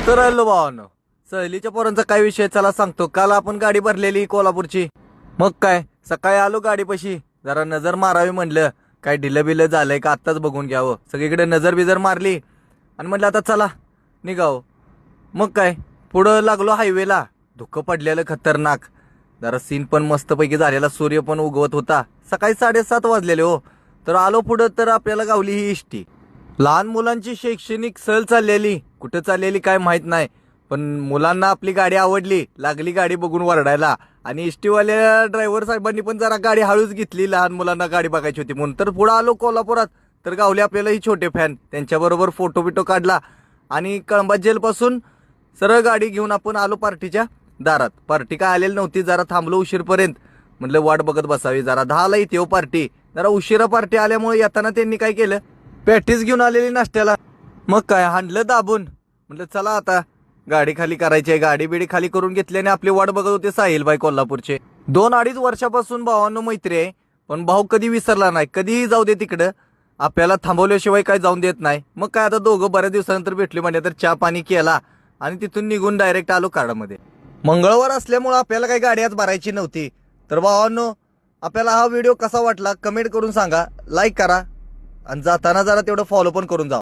तर हॅलो भावानो, सहलीच्या पोरांचा काय विषय चला सांगतो. काल आपण गाडी भरलेली कोल्हापूरची. मग काय सकाळी आलो गाडीपाशी, जरा नजर मारावी म्हणलं. काय ढिलं बिलं झालंय का आत्ताच बघून घ्यावं. सगळीकडे नजर बिजर मारली आणि म्हणलं आता चला निघावं. मग काय पुढं लागलो हायवेला. धुकं पडलेलं खतरनाक. जरा सीन पण मस्तपैकी झालेला, सूर्य पण उगवत होता. सकाळी 7:30 वाजलेले हो. तर आलो पुढं तर आपल्याला गावली ही इष्टी. लहान मुलांची शैक्षणिक सहल चाललेली. कुठं चाललेली काय माहित नाही, पण मुलांना आपली गाडी आवडली, लागली गाडी बघून वरडायला. आणि इष्टीवाल्या ड्रायव्हर साहेबांनी पण जरा गाडी हळूच घेतली, लहान मुलांना गाडी बघायची होती म्हणून. तर पुढं आलो कोल्हापुरात, तर गावले आपल्याला ही छोटे फॅन. त्यांच्याबरोबर फोटो बिटो काढला आणि कळंबा जेलपासून सरळ गाडी घेऊन आपण आलो पार्टीच्या दारात. पार्टी काय आलेली नव्हती, जरा थांबलो उशीरपर्यंत. म्हटलं वाट बघत बसावी, जरा 10ला येते हो पार्टी. जरा उशिरा पार्टी आल्यामुळे येताना त्यांनी काय केलं, पॅटीस घेऊन आलेली नाश्त्याला. मग काय हाणलं दाबून. म्हटलं चला आता गाडी खाली करायची आहे. गाडी बिडी खाली करून घेतली आणि आपली वाट बघत होते साहिलबाई कोल्हापूरचे. 2-2.5 वर्षापासून भावांनो मैत्री आहे, पण भाऊ कधी विसरला नाही. कधीही जाऊ दे तिकडं, आपल्याला थांबवल्याशिवाय काय जाऊन देत नाही. मग काय आता दोघं बऱ्याच दिवसानंतर भेटले म्हणजे तर चहा पाणी केला आणि तिथून निघून डायरेक्ट आलो कार्डामध्ये. मंगळवार असल्यामुळं आपल्याला काही गाडी आज भरायची नव्हती. तर भावांनो, आपल्याला हा व्हिडिओ कसा वाटला कमेंट करून सांगा, लाईक करा आणि जाताना जरा तेवढं फॉलो पण करून जा.